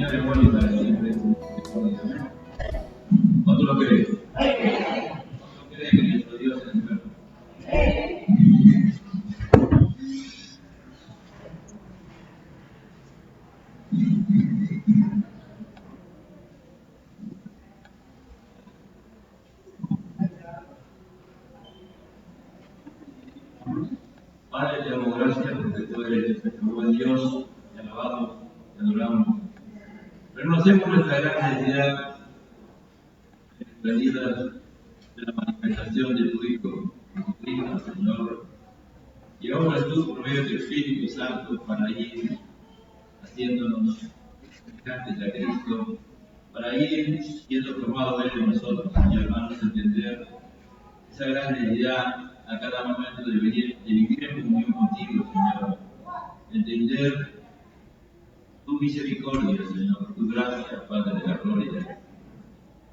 Señor es bueno para siempre. ¿Cuánto lo crees? ¿Cuánto crees que nuestro Dios es bueno? Padre, te damos gracias porque tú eres nuestro buen Dios, te alabamos, te adoramos. Reconocemos nuestra gran necesidad en nuestra vida de la manifestación de tu Hijo, Jesucristo, Señor. Y ahora tú, por medio del Espíritu Santo, para ir haciéndonos semejantes a Cristo, para ir siendo formado Él en nosotros, y hermanos, entender esa gran necesidad a cada momento de vivir en comunión contigo, Señor. Entender tu misericordia, Señor, tu gracia, Padre de la gloria.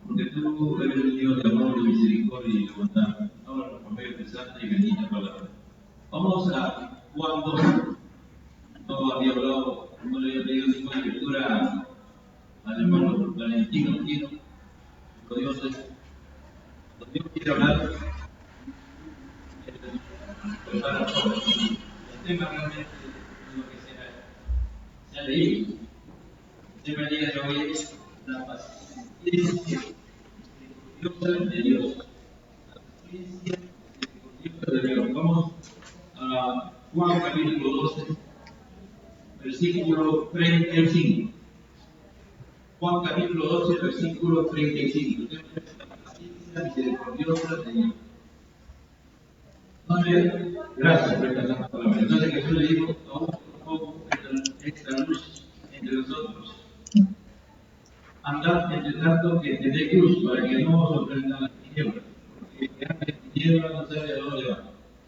Porque tú eres un Dios de amor, de misericordia y de bondad. Ahora por medio de santa y bendita palabra. Vamos a Juan 2. No había hablado, no le había pedido ninguna lectura al hermano Valentino. Pero Dios quiere hablar. Prepara todo. El tema realmente es lo que se ha leído. El tema del día de hoy es la paciencia de Dios. La paciencia de Dios. Vamos a Juan capítulo 12, versículo 35. Juan capítulo 12, versículo 35. La paciencia misericordiosa de Dios. Gracias por esta santa palabra. Entonces Jesús le dijo, aún un poco esta luz entre nosotros. Andad entre tanto que tenéis luz, para que no os sorprendan las tinieblas, porque el que anda en tinieblas no sabe a dónde va.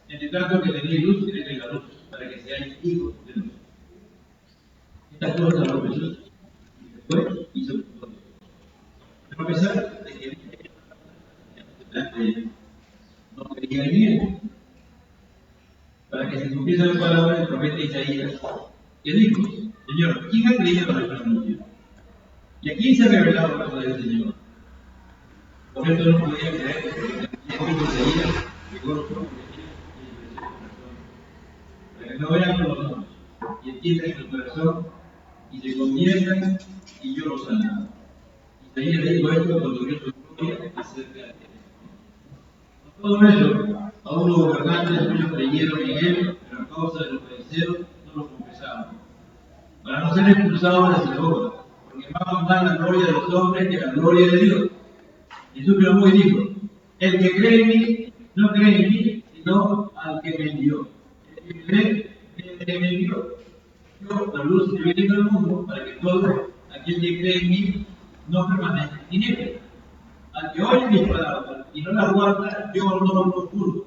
Entre tanto que tenéis luz, tenéis la luz, para que seáis hijos de luz. Estas cosas lo Jesús y después hizo todo. Pero a pesar de que no creía en él, para que se cumpliese la palabra del profeta Isaías, que dijo, Señor, ¿quién ha creído nuestra anuncio? ¿Y a quién se ha revelado la palabra del Señor? Por esto no podía creer, porque el tiempo Isaías llegó los ojos para que no vean con los ojos, y entiendan con el corazón, y se conviertan, y yo los sanaré. Isaías dijo esto cuando vio su gloria acerca de él. Por todo eso, aún los gobernantes suyos creyeron en él, pero a causa de los fariseos no lo confesaban, para no ser expulsados de la sinagoga, porque amaban más la gloria de los hombres que la gloria de Dios. Jesús clamó y dijo, el que cree en mí, no cree en mí, sino al que me envió. El que cree en el que me envió. Yo, la luz que viene al mundo, para que todo aquel que cree en mí no permanezca en tinieblas. Al que oye mis palabras y no las guarda, yo no lo juzgo,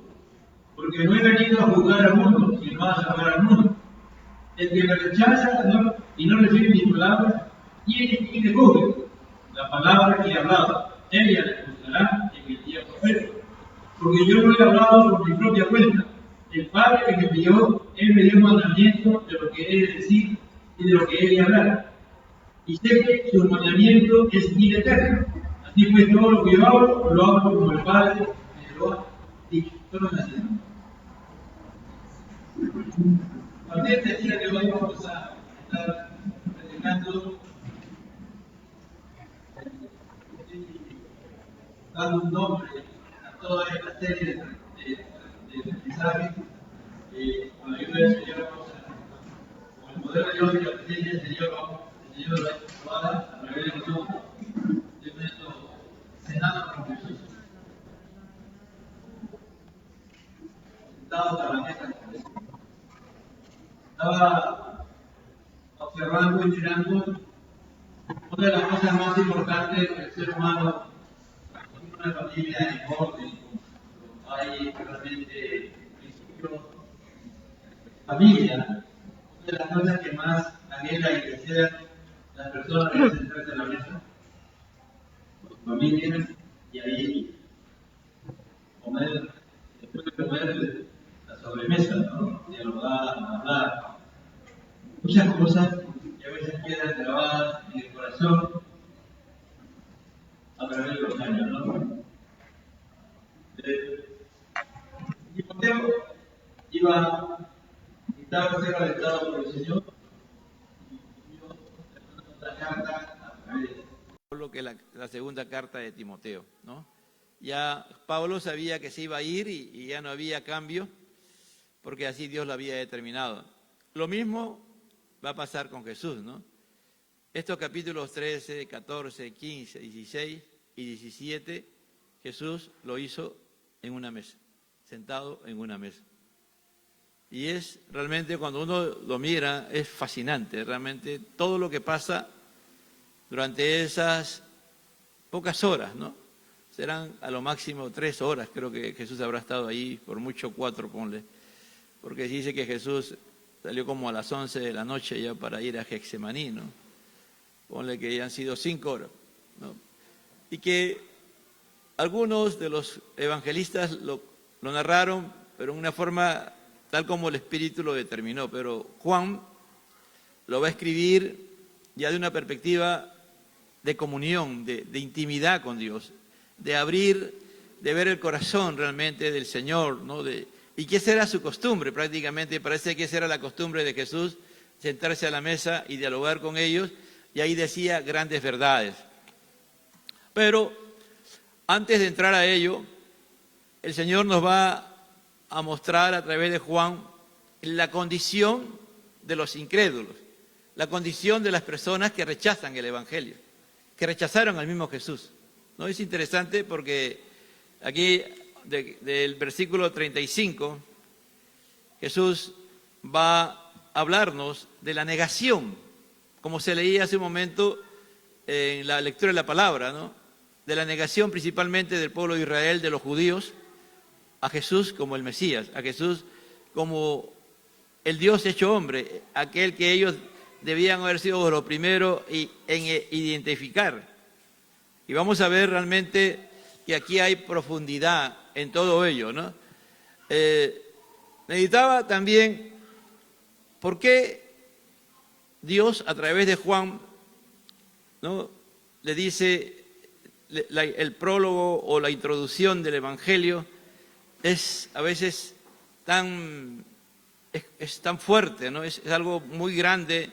porque no he venido a juzgar al mundo, sino a salvar al mundo. El que me rechaza y no recibe mis palabras, ¿quién le juzgue? La palabra que he hablado, ella le juzgará en el día perfecto. Porque yo no he hablado por mi propia cuenta. El Padre que me envió, Él me dio mandamiento de lo que he de decir y de lo que he de hablar. Y sé que su mandamiento es vida eterna. Así pues, todo lo que yo hablo, lo hablo como el Padre me lo ha dicho. Todo es así. A partir de este día que hoy vamos a estar predicando, dando un nombre a toda esta serie de mensajes. Con la ayuda del Señor, con el poder de Dios y la presencia del Señor, el Señor lo ha probado a través de Jesús, de nuestro cenado con Jesús. Sentados a la mesa con Jesús. Estaba observando y mirando una de las cosas más importantes del ser humano, una familia en orden, hay realmente principios. Familia, una de las cosas que más anhela y desean las personas es sentarse a la mesa con su familia y ahí comer, después de comer la sobremesa, ¿no? Dialogar, hablar, muchas cosas que a veces quedan grabadas en el corazón conversión a través de los años, ¿no? Timoteo estaba ser alentado por el Señor y Dios le mandó esta carta a través de Pablo, que la segunda carta de Timoteo, ¿no? Ya Pablo sabía que se iba a ir y ya no había cambio, porque así Dios lo había determinado. Lo mismo va a pasar con Jesús, ¿no? Estos capítulos 13, 14, 15, 16 y 17, Jesús lo hizo en una mesa, sentado en una mesa. Y es realmente, cuando uno lo mira, es fascinante, realmente todo lo que pasa durante esas pocas horas, ¿no? Serán a lo máximo 3 horas, creo que Jesús habrá estado ahí, por mucho 4, ponle. Porque dice que Jesús salió como a las 11 de la noche ya para ir a Getsemaní, ¿no? Ponle que ya han sido 5 horas, ¿no? Y que algunos de los evangelistas lo narraron, pero en una forma tal como el Espíritu lo determinó. Pero Juan lo va a escribir ya de una perspectiva de comunión, de intimidad con Dios, de abrir, de ver el corazón realmente del Señor, ¿no? Y que esa era su costumbre prácticamente, parece que esa era la costumbre de Jesús, sentarse a la mesa y dialogar con ellos, y ahí decía grandes verdades. Pero antes de entrar a ello, el Señor nos va a mostrar a través de Juan la condición de los incrédulos, la condición de las personas que rechazan el Evangelio, que rechazaron al mismo Jesús. ¿No? Es interesante porque aquí del versículo 35, Jesús va a hablarnos de la negación, como se leía hace un momento en la lectura de la palabra, ¿no? De la negación principalmente del pueblo de Israel, de los judíos, a Jesús como el Mesías, a Jesús como el Dios hecho hombre, aquel que ellos debían haber sido lo primero en identificar. Y vamos a ver realmente que aquí hay profundidad en todo ello, ¿no? Meditaba también por qué Dios a través de Juan, ¿no?, le dice el prólogo o la introducción del Evangelio es a veces es tan fuerte, ¿no? Es algo muy grande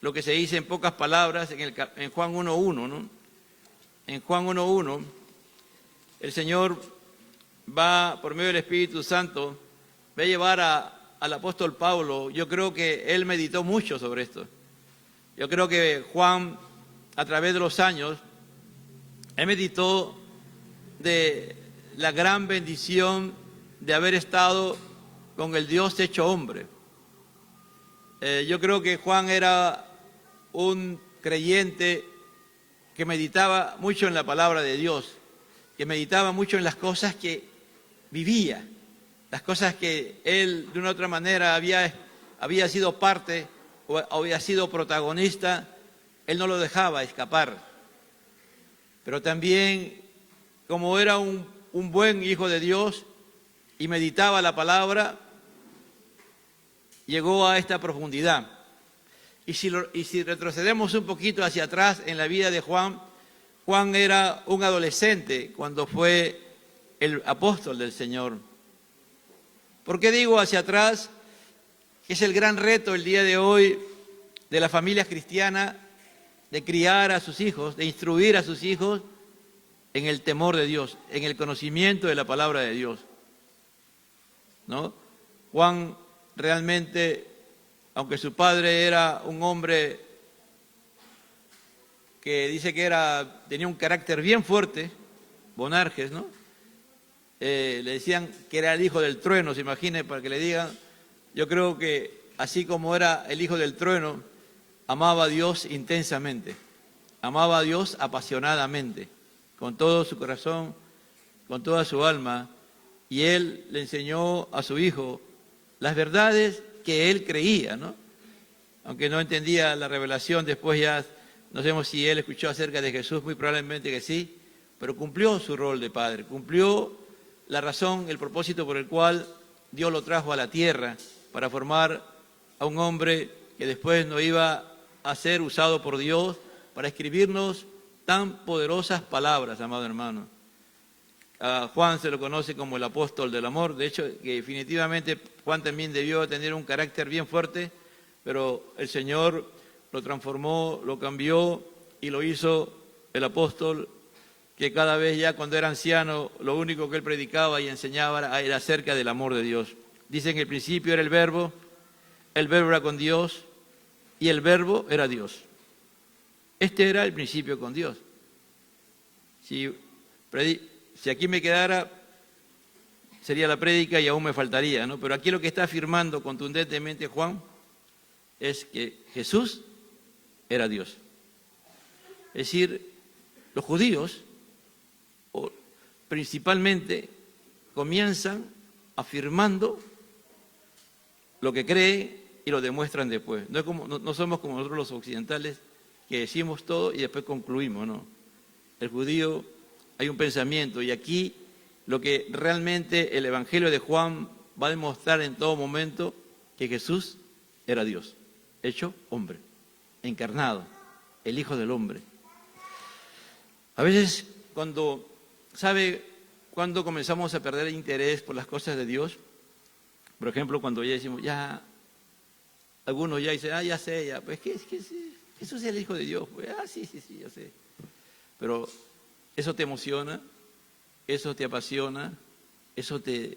lo que se dice en pocas palabras en Juan 1.1, ¿no? En Juan 1.1, el Señor va, por medio del Espíritu Santo, va a llevar al apóstol Pablo. Yo creo que él meditó mucho sobre esto. Yo creo que Juan, a través de los años, él meditó de la gran bendición de haber estado con el Dios hecho hombre. Yo creo que Juan era un creyente que meditaba mucho en la palabra de Dios, que meditaba mucho en las cosas que vivía, las cosas que él de una u otra manera había sido parte o había sido protagonista, él no lo dejaba escapar. Pero también, como era un buen hijo de Dios y meditaba la palabra, llegó a esta profundidad. Y si retrocedemos un poquito hacia atrás en la vida de Juan, Juan era un adolescente cuando fue el apóstol del Señor. ¿Por qué digo hacia atrás? Es el gran reto el día de hoy de la familia cristiana, de criar a sus hijos, de instruir a sus hijos en el temor de Dios, en el conocimiento de la palabra de Dios, ¿no? Juan realmente, aunque su padre era un hombre que dice que tenía un carácter bien fuerte, Bonerges, ¿no? Le decían que era el hijo del trueno, se imagine, para que le digan. Yo creo que así como era el hijo del trueno, amaba a Dios intensamente, amaba a Dios apasionadamente, con todo su corazón, con toda su alma, y él le enseñó a su hijo las verdades que él creía, ¿no? Aunque no entendía la revelación, después ya no sabemos si él escuchó acerca de Jesús, muy probablemente que sí, pero cumplió su rol de padre, cumplió la razón, el propósito por el cual Dios lo trajo a la tierra, para formar a un hombre que después no iba a ser usado por Dios para escribirnos tan poderosas palabras, amado hermano. A Juan se lo conoce como el apóstol del amor. De hecho, que definitivamente Juan también debió tener un carácter bien fuerte, pero el Señor lo transformó, lo cambió y lo hizo el apóstol que cada vez ya cuando era anciano, lo único que él predicaba y enseñaba era acerca del amor de Dios. Dice que en el principio era el verbo era con Dios y el verbo era Dios. Este era el principio con Dios. Si aquí me quedara, sería la prédica y aún me faltaría, ¿no? Pero aquí lo que está afirmando contundentemente Juan es que Jesús era Dios. Es decir, los judíos principalmente comienzan afirmando lo que creen y lo demuestran después. No somos como nosotros los occidentales que decimos todo y después concluimos, ¿no? El judío hay un pensamiento y aquí lo que realmente el Evangelio de Juan va a demostrar en todo momento que Jesús era Dios, hecho hombre, encarnado, el Hijo del Hombre. A veces cuando comenzamos a perder el interés por las cosas de Dios, por ejemplo, cuando ya decimos, algunos ya dicen, ya sé, pues Jesús es el Hijo de Dios, pues, sí, yo sé. Pero eso te emociona, eso te apasiona, eso te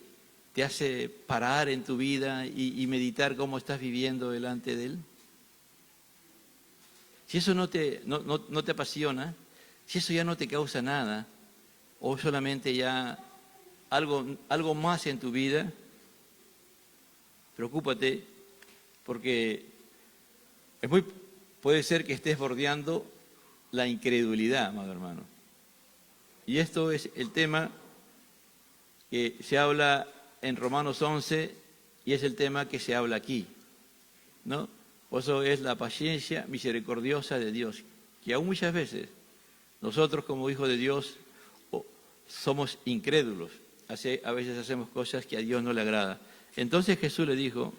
hace parar en tu vida y meditar cómo estás viviendo delante de Él. Si eso no te apasiona, si eso ya no te causa nada, o solamente ya algo más en tu vida, preocúpate, porque puede ser que estés bordeando la incredulidad, amado hermano. Y esto es el tema que se habla en Romanos 11 y es el tema que se habla aquí, ¿no? Por eso es la paciencia misericordiosa de Dios, que aún muchas veces nosotros como hijos de Dios somos incrédulos, a veces hacemos cosas que a Dios no le agrada. Entonces Jesús le dijo,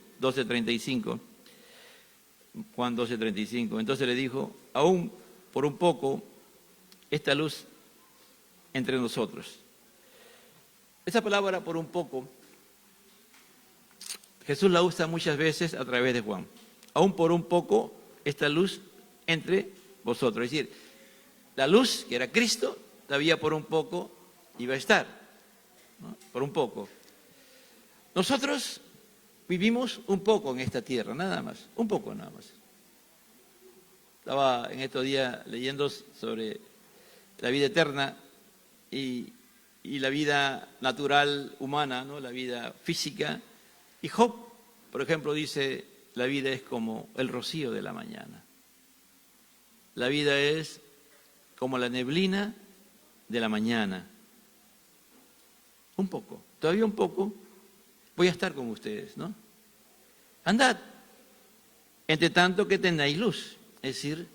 Juan 12:35, entonces le dijo, aún por un poco esta luz entre nosotros. Esa palabra por un poco, Jesús la usa muchas veces a través de Juan. Aún por un poco esta luz entre vosotros. Es decir, la luz que era Cristo, todavía por un poco iba a estar, ¿no? Por un poco. Nosotros vivimos un poco en esta tierra, nada más, un poco nada más. Estaba en estos días leyendo sobre la vida eterna y la vida natural humana, ¿no? La vida física. Y Job, por ejemplo, dice, la vida es como el rocío de la mañana. La vida es como la neblina de la mañana. Un poco, todavía un poco, voy a estar con ustedes, ¿no? Andad, entre tanto que tengáis luz, es decir,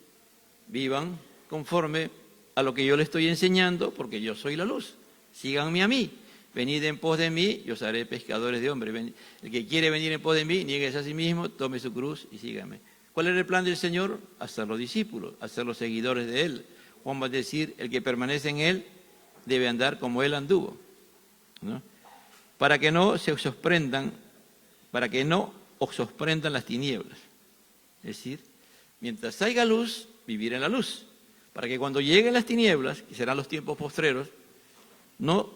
vivan conforme a lo que yo les estoy enseñando, porque yo soy la luz. Síganme a mí, venid en pos de mí, yo os haré pescadores de hombres. El que quiere venir en pos de mí, niéguese a sí mismo, tome su cruz y sígame. ¿Cuál era el plan del Señor? Hacerlos discípulos, hacerlos seguidores de Él. Juan va a decir, el que permanece en Él debe andar como Él anduvo, ¿no? Para que no os sorprendan las tinieblas. Es decir, mientras haya luz, vivir en la luz. Para que cuando lleguen las tinieblas, que serán los tiempos postreros, no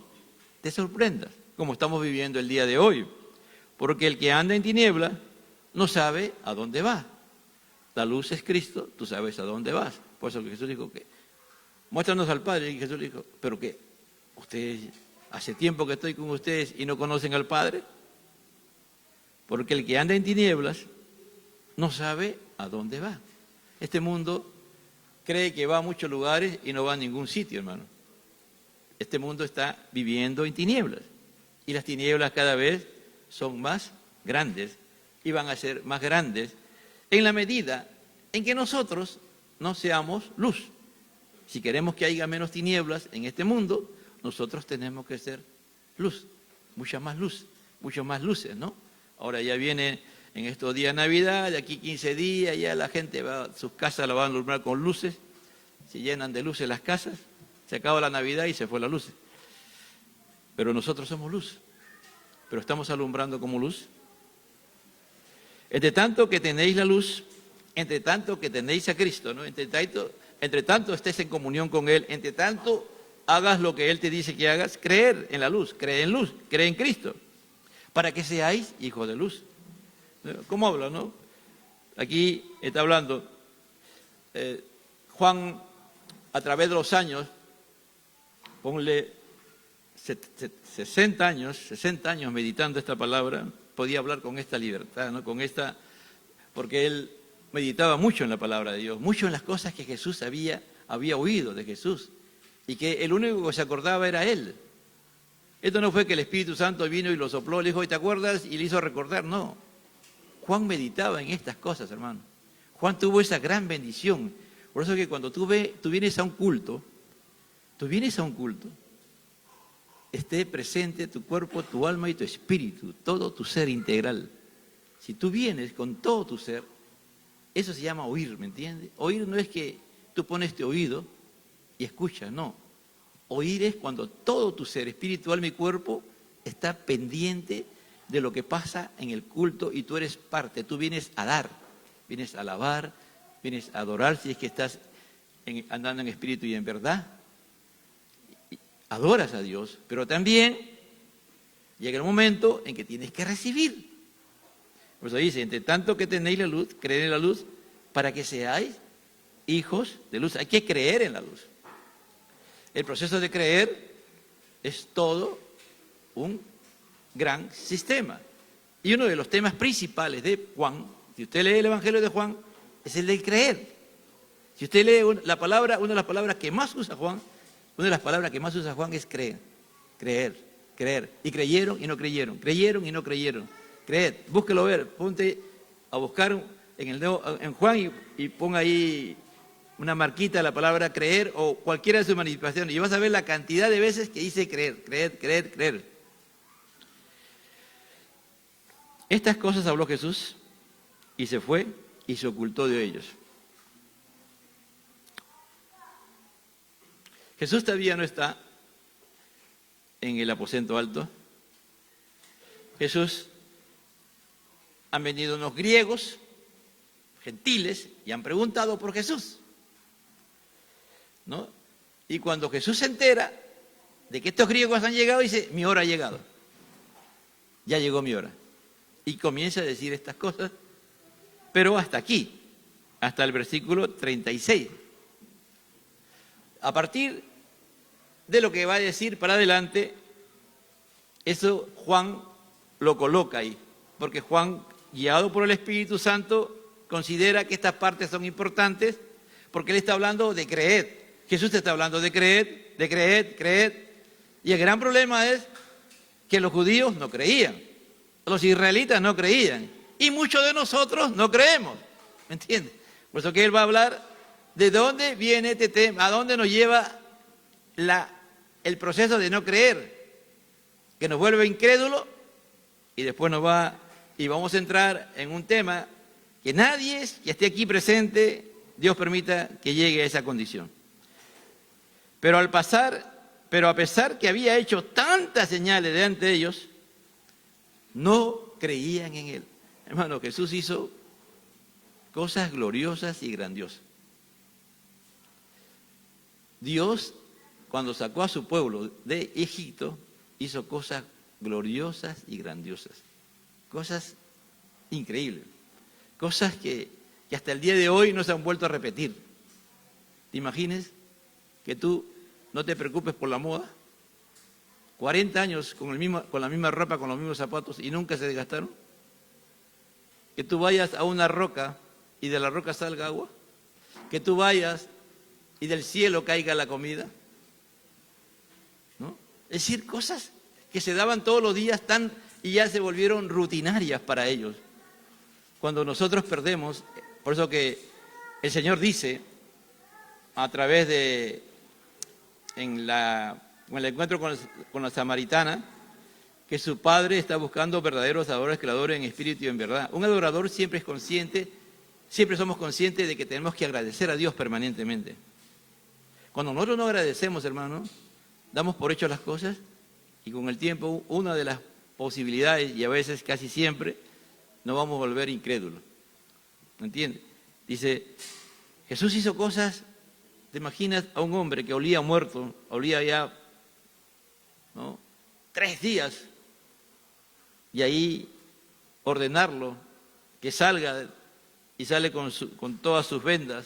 te sorprendas, como estamos viviendo el día de hoy. Porque el que anda en tinieblas no sabe a dónde va. La luz es Cristo, tú sabes a dónde vas. Por eso que Jesús dijo que, muéstranos al Padre. Y Jesús dijo, ¿pero qué? ¿Ustedes, hace tiempo que estoy con ustedes y no conocen al Padre? Porque el que anda en tinieblas no sabe a dónde va. Este mundo cree que va a muchos lugares y no va a ningún sitio, hermano. Este mundo está viviendo en tinieblas. Y las tinieblas cada vez son más grandes y van a ser más grandes en la medida en que nosotros no seamos luz. Si queremos que haya menos tinieblas en este mundo, nosotros tenemos que ser luz, muchas más luces, ¿no? Ahora ya viene en estos días de Navidad, de aquí 15 días, ya la gente sus casas la van a alumbrar con luces, se llenan de luces las casas, se acaba la Navidad y se fue la luz. Pero nosotros somos luz, pero estamos alumbrando como luz. Entre tanto que tenéis la luz, entre tanto que tenéis a Cristo, ¿no? Entre tanto estés en comunión con Él, entre tanto hagas lo que Él te dice que hagas, creer en la luz, cree en Cristo, para que seáis hijos de luz. ¿Cómo habla, no? Aquí está hablando Juan, a través de los años, ponle 60 años meditando esta palabra, podía hablar con esta libertad, ¿no? Porque él meditaba mucho en la palabra de Dios, mucho en las cosas que Jesús había oído de Jesús, y que el único que se acordaba era él. Esto no fue que el Espíritu Santo vino y lo sopló, le dijo, ¿te acuerdas? Y le hizo recordar, no. Juan meditaba en estas cosas, hermano. Juan tuvo esa gran bendición. Por eso que cuando tú vienes a un culto, esté presente tu cuerpo, tu alma y tu espíritu, todo tu ser integral. Si tú vienes con todo tu ser, eso se llama oír, ¿me entiendes? Oír no es que tú pones tu oído y escuchas, no. Oír es cuando todo tu ser, espíritu, alma y cuerpo, está pendiente de lo que pasa en el culto y tú eres parte. Tú vienes a dar, vienes a alabar, vienes a adorar si es que estás andando en espíritu y en verdad. Adoras a Dios, pero también llega el momento en que tienes que recibir. Por eso dice, entre tanto que tenéis la luz, creed en la luz, para que seáis hijos de luz. Hay que creer en la luz. El proceso de creer es todo un gran sistema. Y uno de los temas principales de Juan, si usted lee el Evangelio de Juan, es el del creer. Si usted lee una de las palabras que más usa Juan, es creer, creer. Y creyeron y no creyeron, creed. Búsquelo ver, ponte a buscar en Juan y ponga ahí una marquita de la palabra creer o cualquiera de sus manifestaciones y vas a ver la cantidad de veces que dice creer. Estas cosas habló Jesús y se fue y se ocultó de ellos. Jesús todavía no está en el aposento alto. Jesús, han venido unos griegos, gentiles, y han preguntado por Jesús, ¿no? Y cuando Jesús se entera de que estos griegos han llegado, dice, mi hora ha llegado. Ya llegó mi hora. Y comienza a decir estas cosas, pero hasta aquí, hasta el versículo 36. A partir de lo que va a decir para adelante, eso Juan lo coloca ahí, porque Juan, guiado por el Espíritu Santo, considera que estas partes son importantes, porque él está hablando de creer. Jesús está hablando de creer. Y el gran problema es que los judíos no creían, los israelitas no creían, y muchos de nosotros no creemos, ¿me entiendes? Por eso que él va a hablar de dónde viene este tema, a dónde nos lleva el proceso de no creer, que nos vuelve incrédulos, y después vamos a entrar en un tema que nadie que esté aquí presente, Dios permita que llegue a esa condición. Pero a pesar que había hecho tantas señales delante de ellos, no creían en él. Hermano, Jesús hizo cosas gloriosas y grandiosas. Dios, cuando sacó a su pueblo de Egipto, hizo cosas gloriosas y grandiosas. Cosas increíbles. Cosas que hasta el día de hoy no se han vuelto a repetir. ¿Te imaginas que tú no te preocupes por la moda? 40 años con la misma ropa, con los mismos zapatos y nunca se desgastaron. Que tú vayas a una roca y de la roca salga agua. Que tú vayas y del cielo caiga la comida, ¿no? Es decir, cosas que se daban todos los días y ya se volvieron rutinarias para ellos. Cuando nosotros perdemos, por eso que el Señor dice, a través en el encuentro con la samaritana, que su padre está buscando verdaderos adoradores que lo adoren en espíritu y en verdad. Un adorador siempre somos conscientes de que tenemos que agradecer a Dios permanentemente. Cuando nosotros no agradecemos, hermano, damos por hecho las cosas y con el tiempo una de las posibilidades, y a veces casi siempre, nos vamos a volver incrédulos. ¿Me entiendes? Dice, Jesús hizo cosas, te imaginas a un hombre que olía muerto, olía ya, ¿no?, 3 días, y ahí ordenarlo, que salga y sale con todas sus vendas,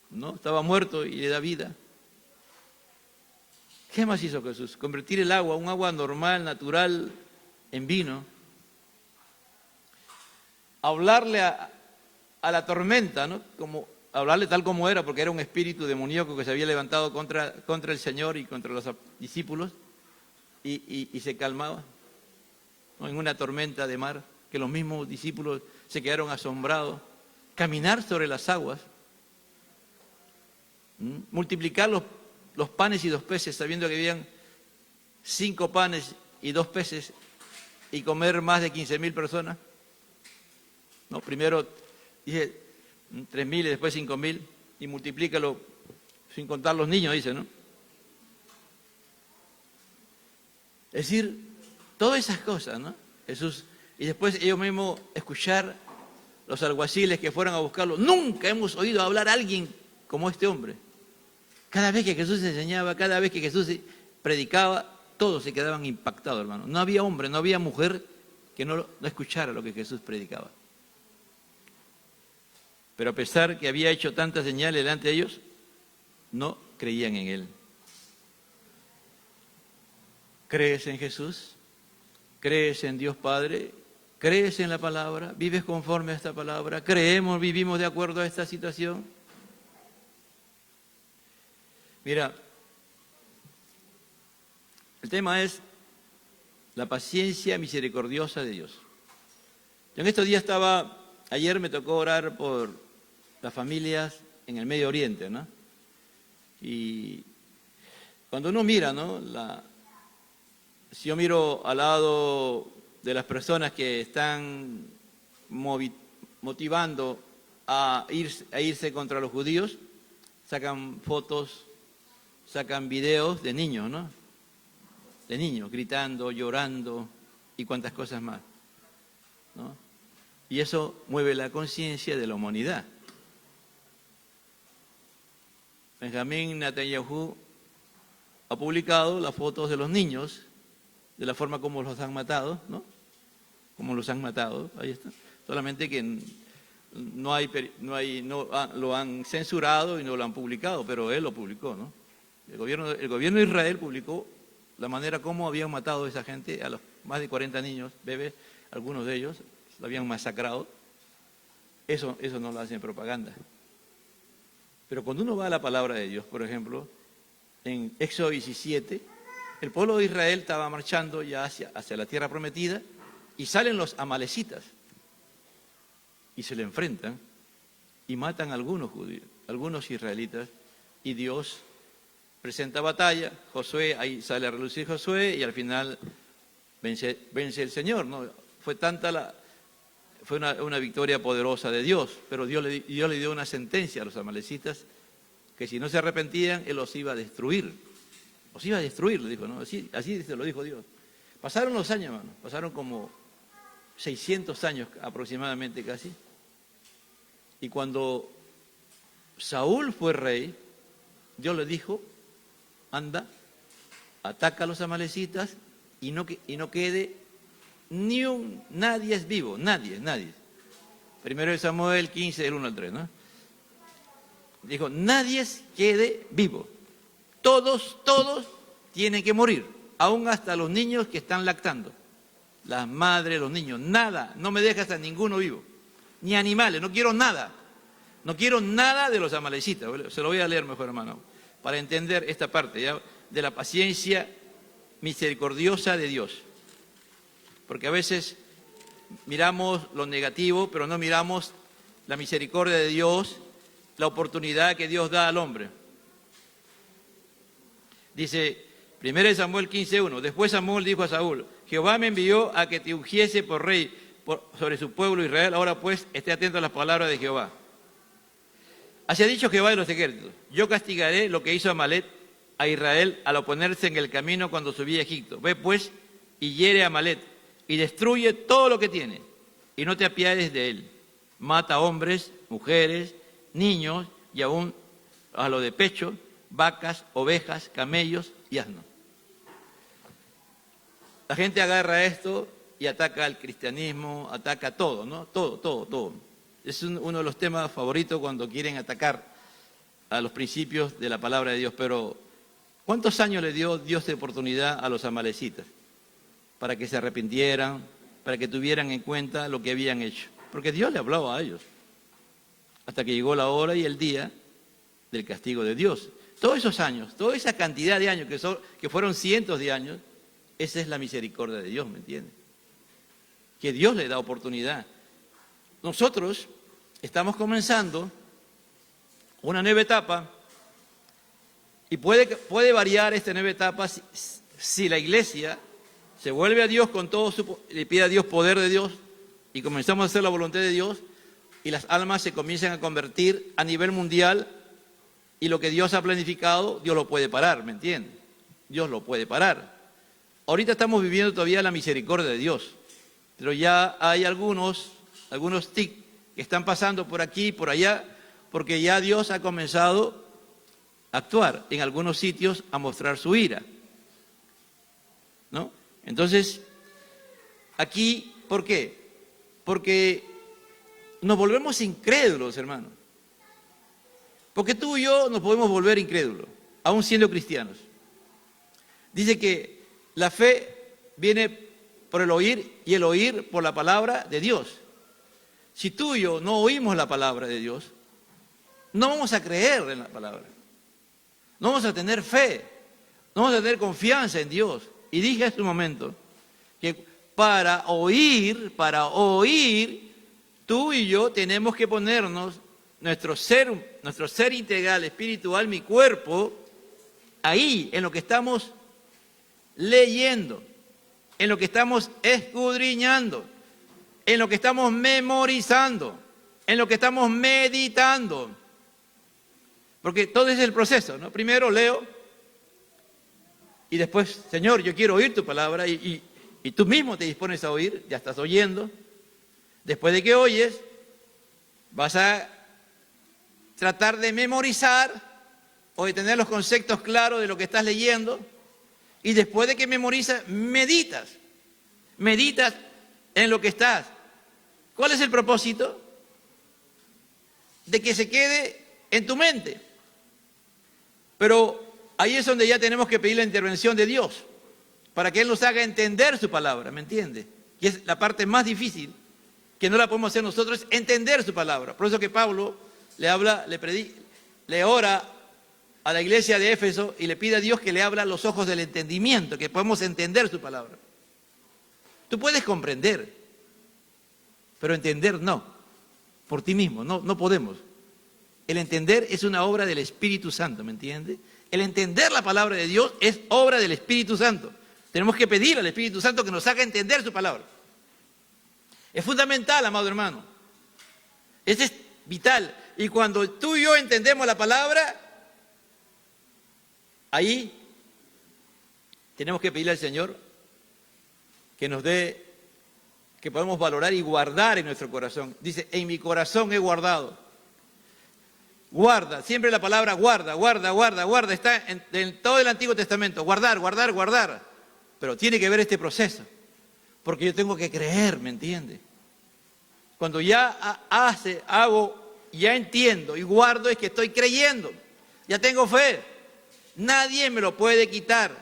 ¿no? Estaba muerto y le da vida. ¿Qué más hizo Jesús? Convertir el agua, un agua normal, natural, en vino. Hablarle a la tormenta, ¿no? Como, hablarle tal como era, porque era un espíritu demoníaco que se había levantado contra el Señor y contra los discípulos, y se calmaba, ¿no?, en una tormenta de mar, que los mismos discípulos se quedaron asombrados. Caminar sobre las aguas, multiplicar los panes y 2 peces, sabiendo que habían 5 panes y 2 peces, y comer más de 15.000 personas. No, primero dije 3.000 y después 5.000, y multiplícalo sin contar los niños, dice, ¿no? Es decir, todas esas cosas, ¿no? Jesús, y después ellos mismos escuchar los alguaciles que fueron a buscarlo. Nunca hemos oído hablar a alguien como este hombre. Cada vez que Jesús enseñaba, cada vez que Jesús predicaba, todos se quedaban impactados, hermano. No había hombre, no había mujer que no escuchara lo que Jesús predicaba. Pero a pesar que había hecho tantas señales delante de ellos, no creían en Él. ¿Crees en Jesús? ¿Crees en Dios Padre? ¿Crees en la palabra? ¿Vives conforme a esta palabra? ¿Creemos, vivimos de acuerdo a esta situación? Mira, el tema es la paciencia misericordiosa de Dios. Yo en estos días ayer me tocó orar por las familias en el Medio Oriente, ¿no? Y cuando uno mira, ¿no?, si yo miro al lado de las personas que están motivando a irse contra los judíos, sacan fotos, sacan videos de niños, ¿no? De niños gritando, llorando y cuantas cosas más, ¿no? Y eso mueve la conciencia de la humanidad. Benjamín Netanyahu ha publicado las fotos de los niños, de la forma como los han matado, ¿no? Como los han matado, ahí está. Solamente que lo han censurado y no lo han publicado, pero él lo publicó, ¿no? El gobierno de Israel publicó la manera como habían matado a esa gente, a los más de 40 niños, bebés, algunos de ellos, lo habían masacrado. Eso no lo hacen propaganda. Pero cuando uno va a la palabra de Dios, por ejemplo, en Éxodo 17, el pueblo de Israel estaba marchando ya hacia la tierra prometida y salen los amalecitas y se le enfrentan y matan a algunos judíos, algunos israelitas, y Dios presenta batalla. Josué, ahí sale a relucir Josué y al final vence el Señor, ¿no? Fue una victoria poderosa de Dios, pero Dios le dio una sentencia a los amalecitas que si no se arrepentían, Él los iba a destruir. Los iba a destruir, le dijo, ¿no? Así se lo dijo Dios. Pasaron los años, hermano, pasaron como 600 años aproximadamente casi. Y cuando Saúl fue rey, Dios le dijo, anda, ataca a los amalecitas y no quede nadie es vivo, nadie. Primero de Samuel 15, del 1 al 3, ¿no? Dijo, nadie quede vivo. Todos tienen que morir, aún hasta los niños que están lactando. Las madres, los niños, nada, no me dejas a ninguno vivo. Ni animales, no quiero nada. No quiero nada de los amalecitas. Se lo voy a leer mejor, hermano, para entender esta parte ya de la paciencia misericordiosa de Dios. Porque a veces miramos lo negativo, pero no miramos la misericordia de Dios, la oportunidad que Dios da al hombre. Dice, 1 Samuel 15:1, después Samuel dijo a Saúl, Jehová me envió a que te ungiese por rey sobre su pueblo Israel, ahora pues esté atento a las palabras de Jehová. Así ha dicho Jehová de los ejércitos: yo castigaré lo que hizo Amalec a Israel al oponerse en el camino cuando subía a Egipto. Ve pues y hiere a Amalec y destruye todo lo que tiene, y no te apiades de él. Mata hombres, mujeres, niños y aún a lo de pecho, vacas, ovejas, camellos y asnos. La gente agarra esto y ataca al cristianismo, ataca todo, ¿no? Todo. Es uno de los temas favoritos cuando quieren atacar a los principios de la palabra de Dios. Pero, ¿cuántos años le dio Dios de oportunidad a los amalecitas? Para que se arrepintieran, para que tuvieran en cuenta lo que habían hecho. Porque Dios le hablaba a ellos. Hasta que llegó la hora y el día del castigo de Dios. Todos esos años, toda esa cantidad de años que fueron cientos de años, esa es la misericordia de Dios, ¿me entiende? Que Dios le da oportunidad. Nosotros estamos comenzando una nueva etapa y puede variar esta nueva etapa si la iglesia se vuelve a Dios con todo le pide a Dios poder de Dios y comenzamos a hacer la voluntad de Dios y las almas se comienzan a convertir a nivel mundial y lo que Dios ha planificado, Dios lo puede parar, ¿me entiende? Dios lo puede parar. Ahorita estamos viviendo todavía la misericordia de Dios, pero ya hay algunos tics que están pasando por aquí y por allá, porque ya Dios ha comenzado a actuar en algunos sitios, a mostrar su ira, ¿no? Entonces, aquí, ¿por qué? Porque nos volvemos incrédulos, hermanos. Porque tú y yo nos podemos volver incrédulos, aún siendo cristianos. Dice que la fe viene por el oír y el oír por la palabra de Dios. Si tú y yo no oímos la palabra de Dios, no vamos a creer en la palabra. No vamos a tener fe, no vamos a tener confianza en Dios. Y dije hace un momento que para oír, tú y yo tenemos que ponernos nuestro ser integral, espiritual, mi cuerpo, ahí, en lo que estamos leyendo, en lo que estamos escudriñando, en lo que estamos memorizando, en lo que estamos meditando. Porque todo ese es el proceso, ¿no? Primero leo y después, Señor, yo quiero oír tu palabra y tú mismo te dispones a oír, ya estás oyendo. Después de que oyes, vas a tratar de memorizar o de tener los conceptos claros de lo que estás leyendo. Y después de que memorizas, meditas en lo que estás. ¿Cuál es el propósito? De que se quede en tu mente. Pero ahí es donde ya tenemos que pedir la intervención de Dios, para que Él nos haga entender su palabra, ¿me entiende? Y es la parte más difícil, que no la podemos hacer nosotros, es entender su palabra. Por eso que Pablo le ora a la iglesia de Éfeso y le pide a Dios que le abra los ojos del entendimiento, que podamos entender su palabra. Tú puedes comprender, pero entender no, por ti mismo, no podemos. El entender es una obra del Espíritu Santo, ¿me entiende? El entender la palabra de Dios es obra del Espíritu Santo. Tenemos que pedir al Espíritu Santo que nos haga entender su palabra. Es fundamental, amado hermano. Eso es vital. Y cuando tú y yo entendemos la palabra, ahí tenemos que pedirle al Señor que nos dé, que podamos valorar y guardar en nuestro corazón. Dice, en mi corazón he guardado. Guarda, siempre la palabra guarda, está en todo el Antiguo Testamento. Guardar. Pero tiene que ver este proceso. Porque yo tengo que creer, ¿me entiende? Cuando ya hago, ya entiendo y guardo, es que estoy creyendo. Ya tengo fe. Nadie me lo puede quitar,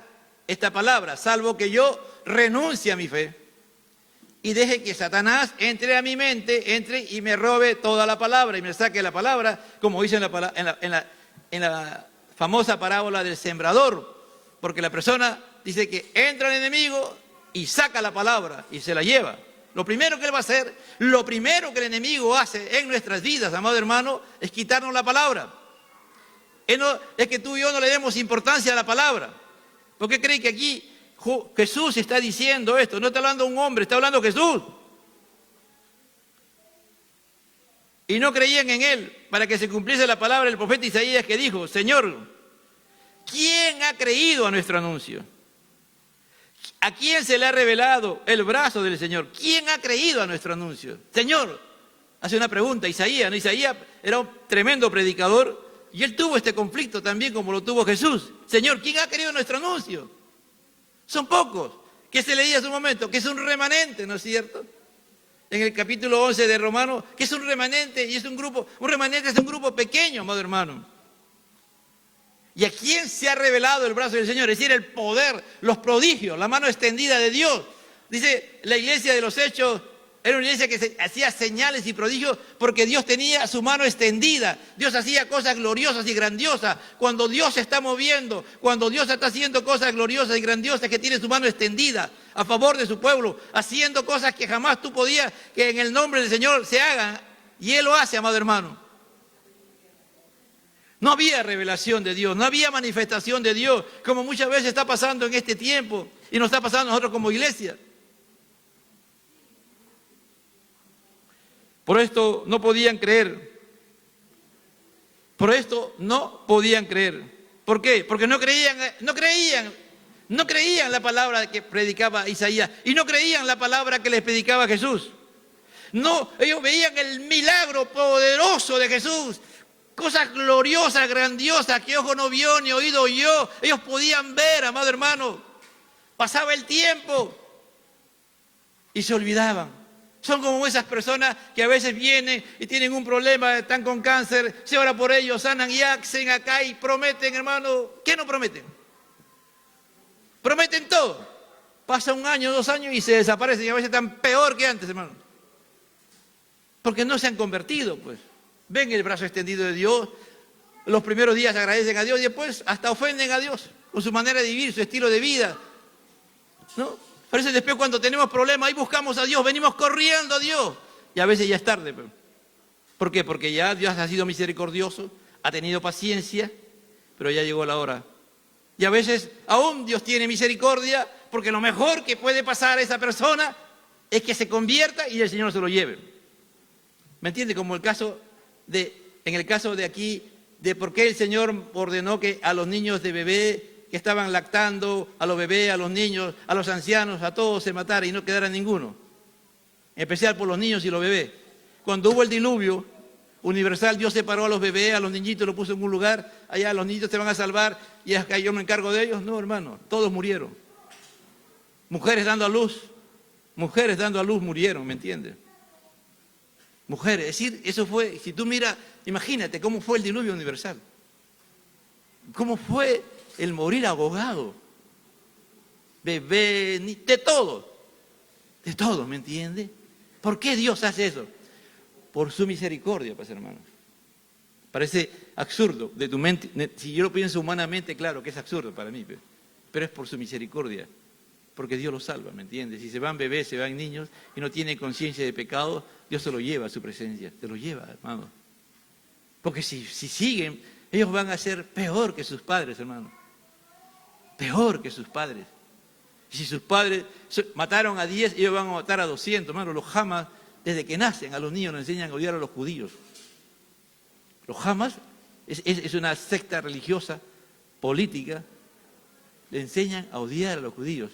esta palabra, salvo que yo renuncie a mi fe y deje que Satanás entre a mi mente, entre y me robe toda la palabra y me saque la palabra, como dice en la famosa parábola del sembrador, porque la persona dice que entra el enemigo y saca la palabra y se la lleva. Lo primero que él va a hacer, lo primero que el enemigo hace en nuestras vidas, amado hermano, es quitarnos la palabra. Es que tú y yo no le demos importancia a la palabra. ¿Por qué cree que aquí Jesús está diciendo esto? No está hablando un hombre, está hablando Jesús. y no creían en él, para que se cumpliese la palabra del profeta Isaías que dijo: Señor, ¿quién ha creído a nuestro anuncio? ¿A quién se le ha revelado el brazo del Señor? ¿Quién ha creído a nuestro anuncio? Señor, hace una pregunta Isaías, ¿no? Isaías era un tremendo predicador y él tuvo este conflicto también como lo tuvo Jesús. Señor, ¿quién ha creído nuestro anuncio? Son pocos. ¿Qué se leía hace un momento? Que es un remanente, ¿no es cierto? En el capítulo 11 de Romanos, que es un remanente y es un remanente es un grupo pequeño, amado hermano. ¿Y a quién se ha revelado el brazo del Señor? Es decir, el poder, los prodigios, la mano extendida de Dios. Dice, la iglesia de los Hechos era una iglesia que hacía señales y prodigios porque Dios tenía su mano extendida. Dios hacía cosas gloriosas y grandiosas. Cuando Dios se está moviendo, cuando Dios está haciendo cosas gloriosas y grandiosas, que tiene su mano extendida a favor de su pueblo, haciendo cosas que jamás tú podías que en el nombre del Señor se hagan. Y Él lo hace, amado hermano. No había revelación de Dios, no había manifestación de Dios, como muchas veces está pasando en este tiempo y nos está pasando a nosotros como iglesia. Por esto no podían creer. Por esto no podían creer. ¿Por qué? Porque no creían la palabra que predicaba Isaías y no creían la palabra que les predicaba Jesús. No, ellos veían el milagro poderoso de Jesús. Cosas gloriosas, grandiosas, que ojo no vio ni oído oyó. Ellos podían ver, amado hermano. Pasaba el tiempo y se olvidaban. Son como esas personas que a veces vienen y tienen un problema, están con cáncer, se ora por ellos, sanan y hacen acá y prometen, hermano. ¿Qué no prometen? Prometen todo. Pasa 1 año, 2 años y se desaparecen y a veces están peor que antes, hermano. Porque no se han convertido, pues. Ven el brazo extendido de Dios, los primeros días agradecen a Dios y después hasta ofenden a Dios con su manera de vivir, su estilo de vida, ¿no? Por eso después cuando tenemos problemas, ahí buscamos a Dios, venimos corriendo a Dios y a veces ya es tarde. ¿Por qué? Porque ya Dios ha sido misericordioso, ha tenido paciencia, pero ya llegó la hora. Y a veces aún Dios tiene misericordia porque lo mejor que puede pasar a esa persona es que se convierta y el Señor se lo lleve. ¿Me entiende? Como en el caso de aquí, de por qué el Señor ordenó que a los niños de bebé que estaban lactando, a los bebés, a los niños, a los ancianos, a todos se matara y no quedara ninguno. En especial por los niños y los bebés. Cuando hubo el diluvio universal, Dios separó a los bebés, a los niñitos, los puso en un lugar, allá los niños se van a salvar y acá yo me encargo de ellos. No, hermano, todos murieron. Mujeres dando a luz murieron, ¿me entiendes? Mujeres, es decir, eso fue, si tú miras, imagínate cómo fue el diluvio universal. Cómo fue el morir ahogado. Bebé, de todo, ¿me entiendes? ¿Por qué Dios hace eso? Por su misericordia, pues hermano. Parece absurdo de tu mente, si yo lo pienso humanamente, claro que es absurdo para mí, pero es por su misericordia. Porque Dios los salva, ¿me entiendes? Si se van bebés, se van niños y no tienen conciencia de pecado, Dios se los lleva a su presencia, se los lleva, hermano. Porque si siguen, ellos van a ser peor que sus padres, hermano. Peor que sus padres. Y si sus padres mataron a 10, ellos van a matar a 200, hermano. Los Hamas, desde que nacen, a los niños nos enseñan a odiar a los judíos. Los Hamas es una secta religiosa, política, le enseñan a odiar a los judíos.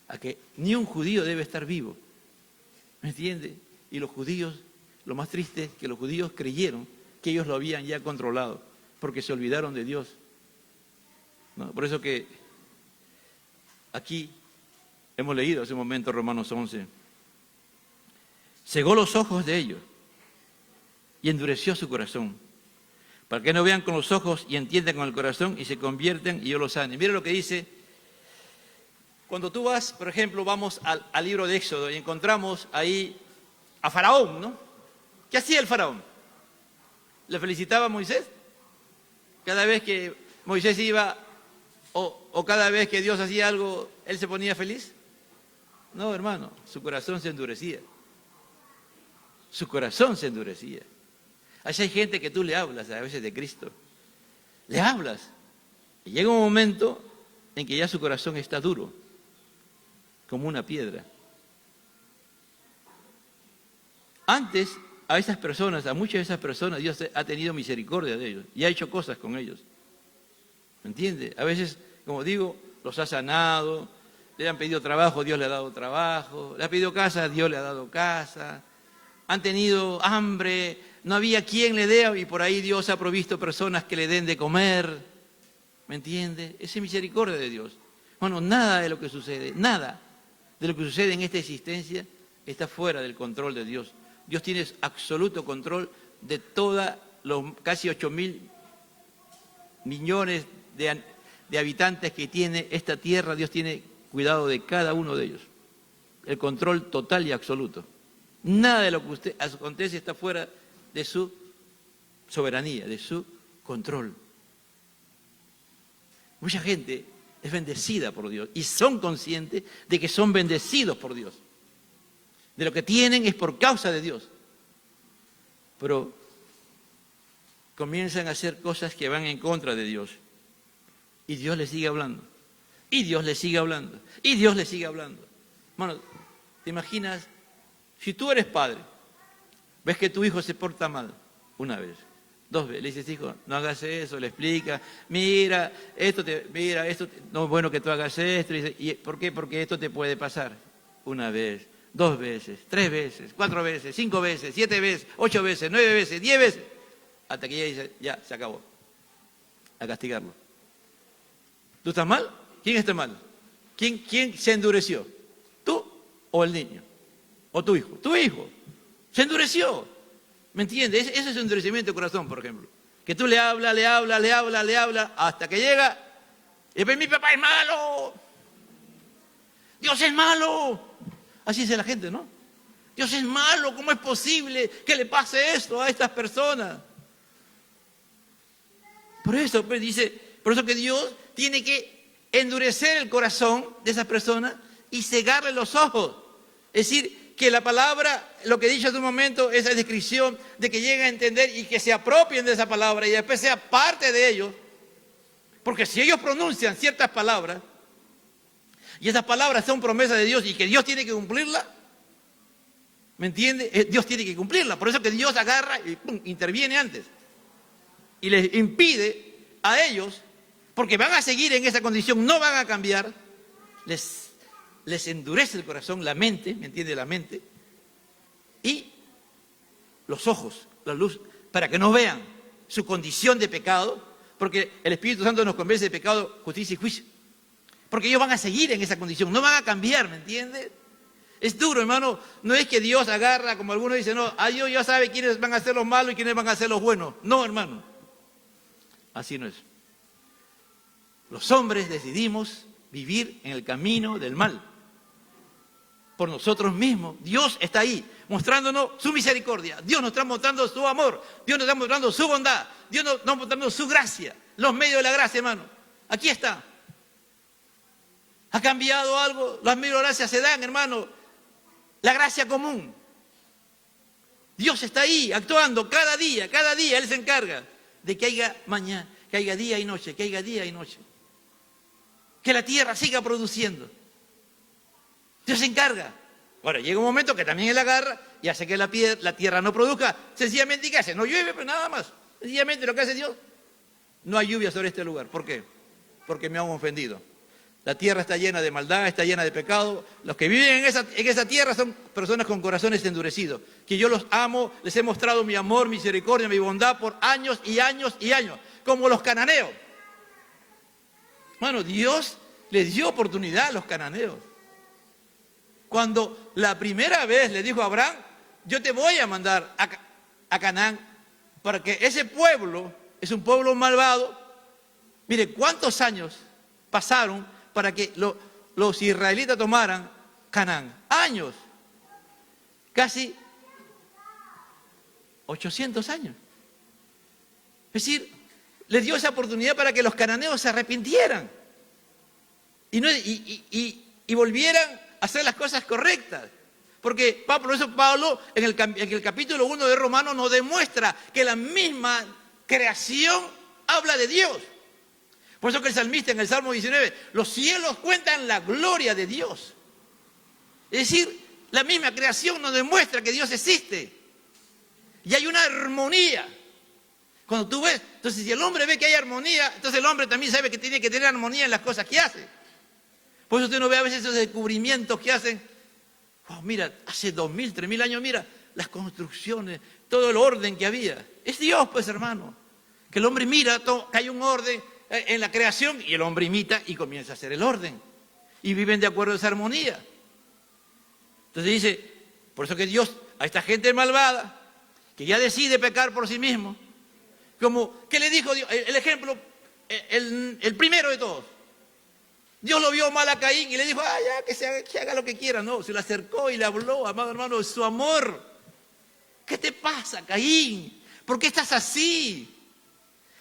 A que ni un judío debe estar vivo, ¿me entiende? Y los judíos, lo más triste es que los judíos creyeron que ellos lo habían ya controlado, porque se olvidaron de Dios, ¿no? Por eso que aquí hemos leído hace un momento Romanos 11, cegó los ojos de ellos y endureció su corazón, para que no vean con los ojos y entiendan con el corazón y se convierten y yo los sane. Mira lo que dice. Cuando tú vas, por ejemplo, vamos al libro de Éxodo y encontramos ahí a Faraón, ¿no? ¿Qué hacía el Faraón? ¿Le felicitaba a Moisés? Cada vez que Moisés iba o cada vez que Dios hacía algo, ¿él se ponía feliz? No, hermano, su corazón se endurecía. Su corazón se endurecía. Allá hay gente que tú le hablas a veces de Cristo. Le hablas. Y llega un momento en que ya su corazón está duro, como una piedra. Antes a esas personas, a muchas de esas personas, Dios ha tenido misericordia de ellos y ha hecho cosas con ellos. ¿Me entiende? A veces, como digo, los ha sanado, le han pedido trabajo, Dios le ha dado trabajo, le ha pedido casa, Dios le ha dado casa, han tenido hambre, no había quien le dé y por ahí Dios ha provisto personas que le den de comer. ¿Me entiende? Esa es misericordia de Dios. Bueno, nada de lo que sucede, nada de lo que sucede en esta existencia está fuera del control de Dios. Dios tiene absoluto control de todos los casi 8.000 millones de habitantes que tiene esta tierra. Dios tiene cuidado de cada uno de ellos. El control total y absoluto. Nada de lo que usted acontece está fuera de su soberanía, de su control. Mucha gente es bendecida por Dios y son conscientes de que son bendecidos por Dios. De lo que tienen es por causa de Dios. Pero comienzan a hacer cosas que van en contra de Dios. Y Dios les sigue hablando. Y Dios les sigue hablando. Y Dios les sigue hablando. Bueno, ¿te imaginas? Si tú eres padre, ves que tu hijo se porta mal, una vez, 2 veces, le dices, hijo, no hagas eso, le explica, mira, esto no es bueno que tú hagas esto. ¿Y por qué? Porque esto te puede pasar. Una vez, 2 veces, 3 veces, 4 veces, 5 veces, 7 veces, 8 veces, 9 veces, 10 veces, hasta que ya dice, ya, se acabó. A castigarlo. ¿Tú estás mal? ¿Quién está mal? ¿Quién se endureció? ¿Tú o el niño? ¿O tu hijo? Tu hijo. Se endureció. ¿Me entiendes? Ese es endurecimiento de corazón, por ejemplo. Que tú le hablas, hasta que llega y después, mi papá es malo. Dios es malo. Así dice la gente, ¿no? Dios es malo, ¿cómo es posible que le pase esto a estas personas? Por eso, pues, por eso que Dios tiene que endurecer el corazón de esas personas y cegarle los ojos. Es decir, que la palabra, lo que he dicho hace un momento, esa descripción de que lleguen a entender y que se apropien de esa palabra y después sea parte de ellos. Porque si ellos pronuncian ciertas palabras, y esas palabras son promesas de Dios y que Dios tiene que cumplirla, ¿me entiende? Dios tiene que cumplirla. Por eso que Dios agarra y ¡pum!, interviene antes. Y les impide a ellos, porque van a seguir en esa condición, no van a cambiar, les endurece el corazón, la mente, ¿me entiende? La mente, y los ojos, la luz, para que no vean su condición de pecado, porque el Espíritu Santo nos convence de pecado, justicia y juicio. Porque ellos van a seguir en esa condición, no van a cambiar, ¿me entiende? Es duro, hermano. No es que Dios agarra, como algunos dicen, no, Dios ya sabe quiénes van a ser los malos y quiénes van a ser los buenos. No, hermano. Así no es. Los hombres decidimos vivir en el camino del mal. Por nosotros mismos. Dios está ahí, mostrándonos su misericordia. Dios nos está mostrando su amor. Dios nos está mostrando su bondad. Dios nos está mostrando su gracia. Los medios de la gracia, hermano. Aquí está. ¿Ha cambiado algo? Las medios de la gracia se dan, hermano. La gracia común. Dios está ahí, actuando cada día. Él se encarga de que haya mañana, que haya día y noche, que haya día y noche. Que la tierra siga produciendo. Dios se encarga. Ahora, llega un momento que también Él agarra y hace que la tierra no produzca. Sencillamente, ¿qué hace? No llueve, pero nada más. Sencillamente lo que hace Dios, no hay lluvia sobre este lugar. ¿Por qué? Porque me han ofendido. La tierra está llena de maldad, está llena de pecado. Los que viven en esa tierra son personas con corazones endurecidos. Que yo los amo, les he mostrado mi amor, misericordia, mi bondad por años y años y años. Como los cananeos. Bueno, Dios les dio oportunidad a los cananeos. Cuando la primera vez le dijo a Abraham, yo te voy a mandar a Canaán, para que ese pueblo, es un pueblo malvado. Mire, ¿cuántos años pasaron para que los israelitas tomaran Canaán? Años. Casi 800 años. Es decir, les dio esa oportunidad para que los cananeos se arrepintieran y volvieran a hacer las cosas correctas. Porque por eso Pablo en el capítulo 1 de Romanos nos demuestra que la misma creación habla de Dios. Por eso que el salmista en el Salmo 19, los cielos cuentan la gloria de Dios. Es decir, la misma creación nos demuestra que Dios existe. y hay una armonía. Cuando tú ves, entonces si el hombre ve que hay armonía, entonces el hombre también sabe que tiene que tener armonía en las cosas que hace. Por eso usted no ve a veces esos descubrimientos que hacen. Oh, mira, hace 2000, 3000 años, mira, las construcciones, todo el orden que había. Es Dios, pues, hermano. Que el hombre mira que hay un orden en la creación y el hombre imita y comienza a hacer el orden. Y viven de acuerdo a esa armonía. Entonces dice, por eso que Dios, a esta gente malvada, que ya decide pecar por sí mismo, como, ¿qué le dijo Dios? El ejemplo, el primero de todos. Dios lo vio mal a Caín y le dijo, ya, que haga lo que quiera. No, se le acercó y le habló, amado hermano, de su amor. ¿Qué te pasa, Caín? ¿Por qué estás así?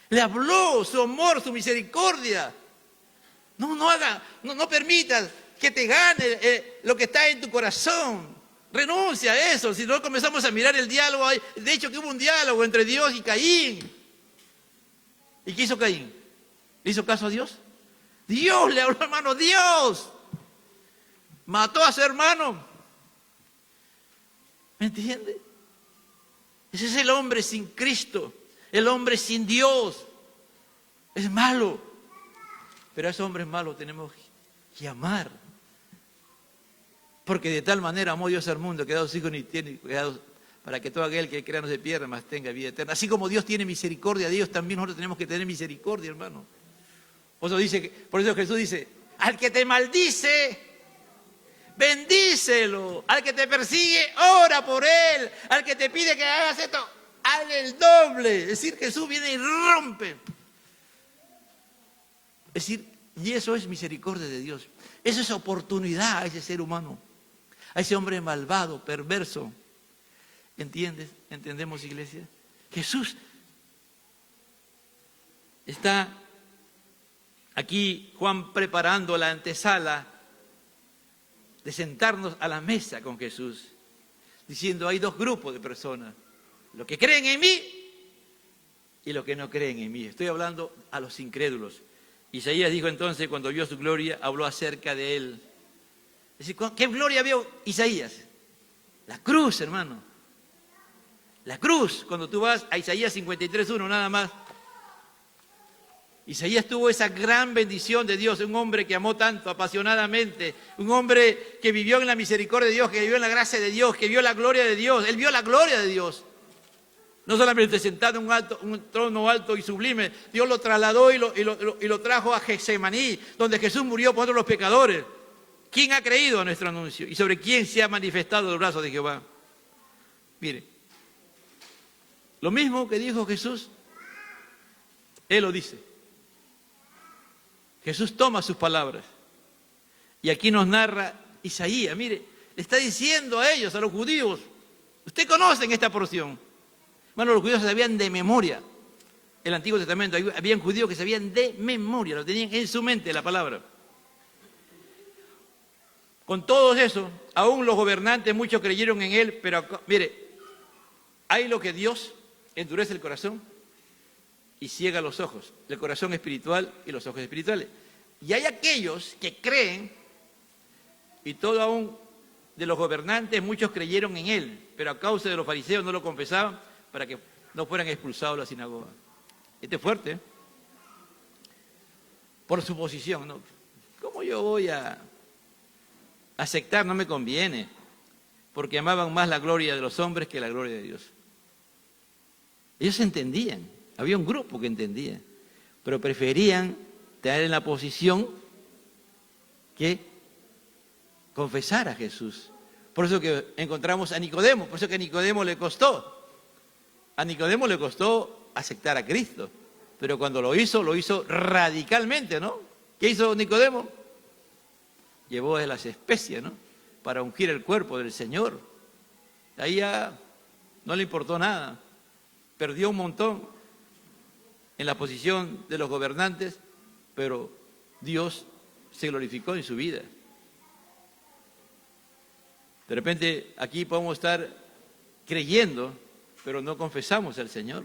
Le habló su amor, su misericordia. No permitas que te gane lo que está en tu corazón. Renuncia a eso, si no comenzamos a mirar el diálogo. De hecho, que hubo un diálogo entre Dios y Caín. ¿Y qué hizo Caín? ¿Le hizo caso a Dios? Dios le habló, hermano, Dios. Mató a su hermano. ¿Me entiende? Ese es el hombre sin Cristo, el hombre sin Dios. Es malo. Pero a ese hombre malo tenemos que amar. Porque de tal manera amó Dios al mundo que ha dado sus hijos ni tiene cuidado para que todo aquel que crea no se pierda, mas tenga vida eterna. Así como Dios tiene misericordia de Dios, también nosotros tenemos que tener misericordia, hermano. Por eso Jesús dice, al que te maldice, bendícelo. Al que te persigue, ora por él. Al que te pide que hagas esto, hazle el doble. Es decir, Jesús viene y rompe. Es decir, y eso es misericordia de Dios. Eso es oportunidad a ese ser humano, a ese hombre malvado, perverso. ¿Entiendes? ¿Entendemos, iglesia? Jesús está aquí, Juan, preparando la antesala de sentarnos a la mesa con Jesús, diciendo, hay dos grupos de personas, los que creen en mí y los que no creen en mí. Estoy hablando a los incrédulos. Isaías dijo entonces, cuando vio su gloria, habló acerca de él. Es decir, ¿qué gloria vio Isaías? La cruz, hermano. La cruz. Cuando tú vas a Isaías 53:1, nada más. Isaías tuvo esa gran bendición de Dios, un hombre que amó tanto, apasionadamente, un hombre que vivió en la misericordia de Dios, que vivió en la gracia de Dios, que vio la gloria de Dios. Él vio la gloria de Dios. No solamente sentado en un trono alto y sublime, Dios lo trasladó y lo trajo a Getsemaní, donde Jesús murió por los pecadores. ¿Quién ha creído a nuestro anuncio? ¿Y sobre quién se ha manifestado el brazo de Jehová? Mire, lo mismo que dijo Jesús, Él lo dice. Jesús toma sus palabras. Y aquí nos narra Isaías, mire, le está diciendo a ellos, a los judíos, ustedes conocen esta porción. Bueno, los judíos sabían de memoria el Antiguo Testamento. Habían judíos que sabían de memoria, lo tenían en su mente la palabra. Con todo eso, aún los gobernantes, muchos creyeron en él, pero mire, hay lo que Dios endurece el corazón y ciega los ojos, el corazón espiritual y los ojos espirituales. Y hay aquellos que creen, y todo aún de los gobernantes, muchos creyeron en él, pero a causa de los fariseos no lo confesaban, para que no fueran expulsados de la sinagoga. Este es fuerte, ¿eh? Por su posición, ¿no? ¿Cómo yo voy a aceptar? No me conviene, porque amaban más la gloria de los hombres que la gloria de Dios. Ellos entendían, había un grupo que entendía, pero preferían tener en la posición que confesar a Jesús. Por eso que encontramos a Nicodemo, por eso que a Nicodemo le costó. A Nicodemo le costó aceptar a Cristo, pero cuando lo hizo radicalmente, ¿no? ¿Qué hizo Nicodemo? Llevó de las especias, ¿no? Para ungir el cuerpo del Señor. Ahí ya no le importó nada. Perdió un montón en la posición de los gobernantes, pero Dios se glorificó en su vida. De repente aquí podemos estar creyendo, pero no confesamos al Señor.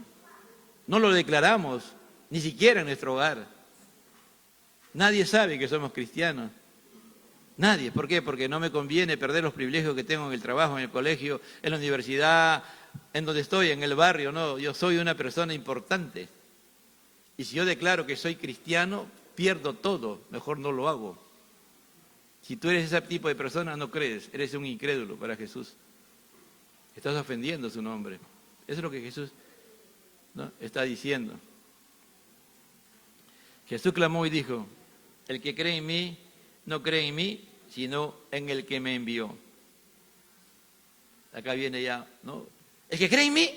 No lo declaramos, ni siquiera en nuestro hogar. Nadie sabe que somos cristianos. Nadie. ¿Por qué? Porque no me conviene perder los privilegios que tengo en el trabajo, en el colegio, en la universidad, en donde estoy, en el barrio. No, yo soy una persona importante. Y si yo declaro que soy cristiano, pierdo todo. Mejor no lo hago. Si tú eres ese tipo de persona, no crees. Eres un incrédulo para Jesús. Estás ofendiendo su nombre. Eso es lo que Jesús, ¿no?, está diciendo. Jesús clamó y dijo: el que cree en mí, no cree en mí, sino en el que me envió. Acá viene ya, ¿no? El que cree en mí,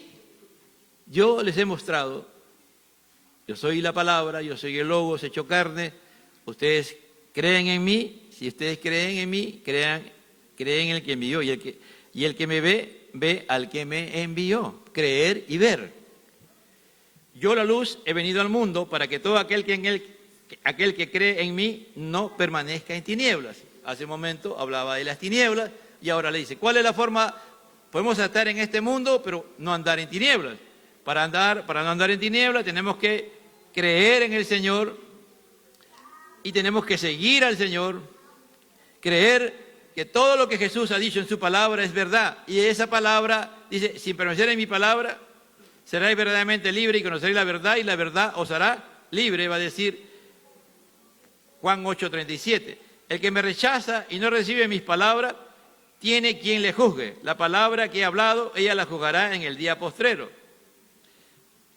yo les he mostrado. Yo soy la palabra, yo soy el Logos hecho carne. Ustedes creen en mí. Si ustedes creen en mí, creen en el que envió. Y el que me ve, ve al que me envió. Creer y ver. Yo, la luz, he venido al mundo para que todo aquel que cree en mí no permanezca en tinieblas. Hace un momento hablaba de las tinieblas y ahora le dice, ¿cuál es la forma? Podemos estar en este mundo, pero no andar en tinieblas. Para no andar en tinieblas tenemos que creer en el Señor y tenemos que seguir al Señor, creer que todo lo que Jesús ha dicho en su palabra es verdad. Y esa palabra, dice, sin permanecer en mi palabra, seréis verdaderamente libre y conoceréis la verdad y la verdad os hará libre, va a decir Juan 8:37. El que me rechaza y no recibe mis palabras, tiene quien le juzgue. La palabra que he hablado, ella la juzgará en el día postrero.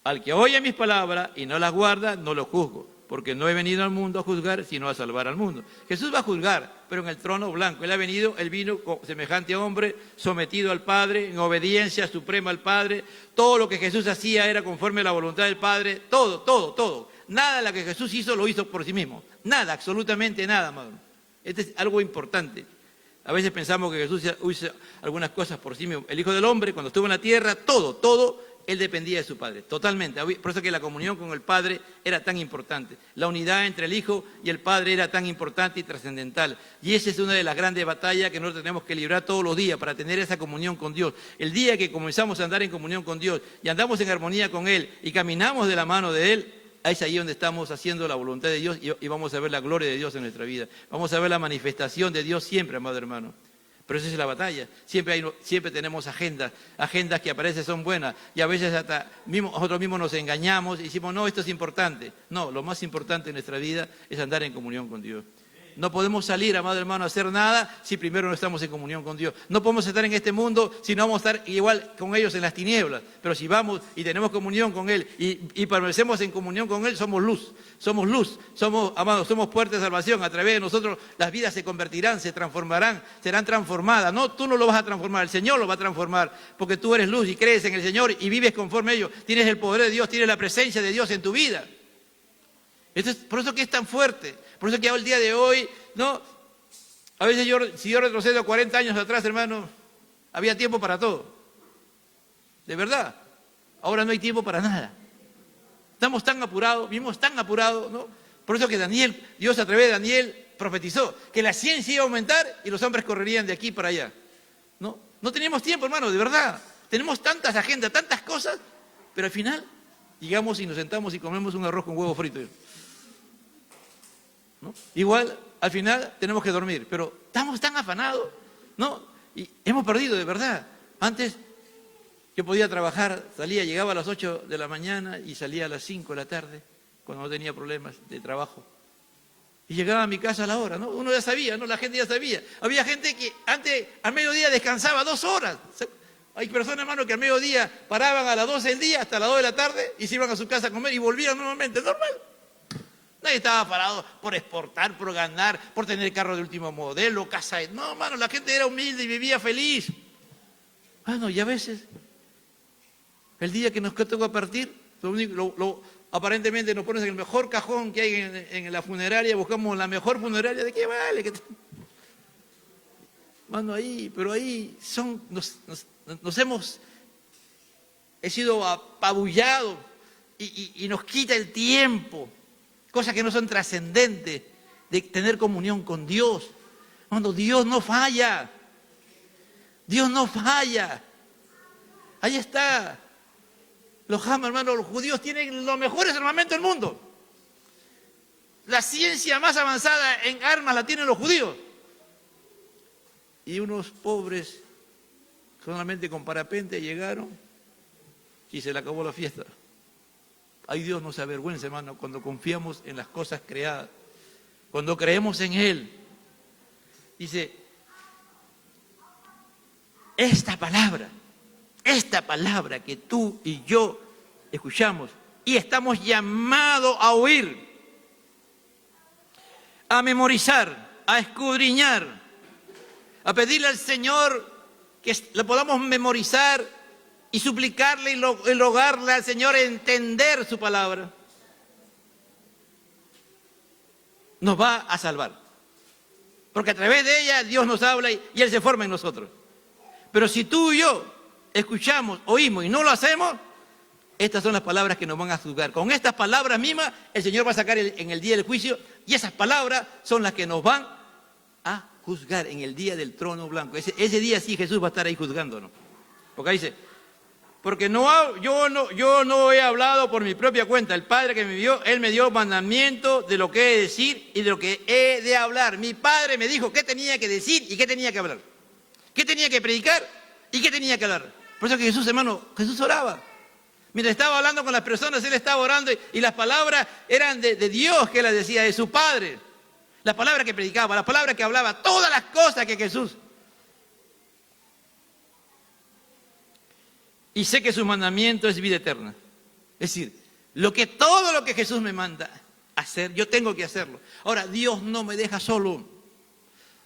Al que oye mis palabras y no las guarda, no lo juzgo, porque no he venido al mundo a juzgar, sino a salvar al mundo. Jesús va a juzgar, pero en el trono blanco. Él vino semejante a hombre, sometido al Padre, en obediencia suprema al Padre. Todo lo que Jesús hacía era conforme a la voluntad del Padre. Todo. Nada de lo que Jesús hizo lo hizo por sí mismo. Nada, absolutamente nada, amado. Este es algo importante. A veces pensamos que Jesús hizo algunas cosas por sí mismo. El Hijo del Hombre, cuando estuvo en la tierra, todo, él dependía de su Padre, totalmente. Por eso que la comunión con el Padre era tan importante. La unidad entre el Hijo y el Padre era tan importante y trascendental. Y esa es una de las grandes batallas que nosotros tenemos que librar todos los días para tener esa comunión con Dios. El día que comenzamos a andar en comunión con Dios y andamos en armonía con Él y caminamos de la mano de Él, es ahí donde estamos haciendo la voluntad de Dios y vamos a ver la gloria de Dios en nuestra vida. Vamos a ver la manifestación de Dios siempre, amado hermano. Pero esa es la batalla. Siempre tenemos agendas que a veces son buenas y a veces hasta nosotros mismos nos engañamos y decimos, no, esto es importante. No, lo más importante en nuestra vida es andar en comunión con Dios. No podemos salir, amado hermano, a hacer nada si primero no estamos en comunión con Dios. No podemos estar en este mundo si no vamos a estar igual con ellos en las tinieblas. Pero si vamos y tenemos comunión con Él y permanecemos en comunión con Él, somos luz, amados, somos puerta de salvación. A través de nosotros las vidas se convertirán, se transformarán, serán transformadas. No, tú no lo vas a transformar, el Señor lo va a transformar, porque tú eres luz y crees en el Señor y vives conforme a ello. Tienes el poder de Dios, tienes la presencia de Dios en tu vida. Por eso que es tan fuerte. Por eso que el día de hoy, ¿no? A veces si yo retrocedo 40 años atrás, hermano, había tiempo para todo. De verdad. Ahora no hay tiempo para nada. Estamos tan apurados, vivimos tan apurados, ¿no? Por eso que Dios a través de Daniel profetizó que la ciencia iba a aumentar y los hombres correrían de aquí para allá. No teníamos tiempo, hermano, de verdad. Tenemos tantas agendas, tantas cosas, pero al final llegamos y nos sentamos y comemos un arroz con huevo frito. ¿No? Igual, al final tenemos que dormir, pero estamos tan afanados, ¿no? Y hemos perdido, de verdad. Antes yo podía trabajar, llegaba a las 8 de la mañana y salía a las 5 de la tarde, cuando no tenía problemas de trabajo. Y llegaba a mi casa a la hora, ¿no? Uno ya sabía, ¿no? La gente ya sabía. Había gente que antes, al mediodía, descansaba 2 horas. Hay personas, hermano, que al mediodía paraban a las 12 del día hasta las 2 de la tarde y se iban a su casa a comer y volvían normalmente, normal. Nadie estaba parado por exportar, por ganar, por tener carro de último modelo, casa. No, hermano, la gente era humilde y vivía feliz. Bueno, y a veces, el día que nos toca partir, aparentemente nos pones en el mejor cajón que hay en la funeraria, buscamos la mejor funeraria. ¿De qué vale? Mano, pero ahí he sido apabullados y nos quita el tiempo. Cosas que no son trascendentes, de tener comunión con Dios. Cuando Dios no falla. Dios no falla. Ahí está. Los judíos tienen los mejores armamentos del mundo. La ciencia más avanzada en armas la tienen los judíos. y unos pobres solamente con parapente llegaron y se le acabó la fiesta. Ay, Dios nos avergüenza, hermano, cuando confiamos en las cosas creadas, cuando creemos en Él. Dice, esta palabra que tú y yo escuchamos y estamos llamados a oír, a memorizar, a escudriñar, a pedirle al Señor que lo podamos memorizar y suplicarle y rogarle al Señor entender su palabra, nos va a salvar. Porque a través de ella Dios nos habla y Él se forma en nosotros. Pero si tú y yo escuchamos, oímos y no lo hacemos, estas son las palabras que nos van a juzgar. Con estas palabras mismas el Señor va a sacar en el día del juicio, y esas palabras son las que nos van a juzgar en el día del trono blanco. Ese día sí Jesús va a estar ahí juzgándonos. Porque ahí dice, porque yo no he hablado por mi propia cuenta. El Padre que me envió, Él me dio mandamiento de lo que he de decir y de lo que he de hablar. Mi Padre me dijo qué tenía que decir y qué tenía que hablar. Qué tenía que predicar y qué tenía que hablar. Por eso que Jesús, hermano, Jesús oraba. Mientras estaba hablando con las personas, Él estaba orando y las palabras eran de Dios que Él les decía, de su Padre. Las palabras que predicaba, las palabras que hablaba, todas las cosas que Jesús. Y sé que su mandamiento es vida eterna. Es decir, todo lo que Jesús me manda hacer, yo tengo que hacerlo. Ahora, Dios no me deja solo.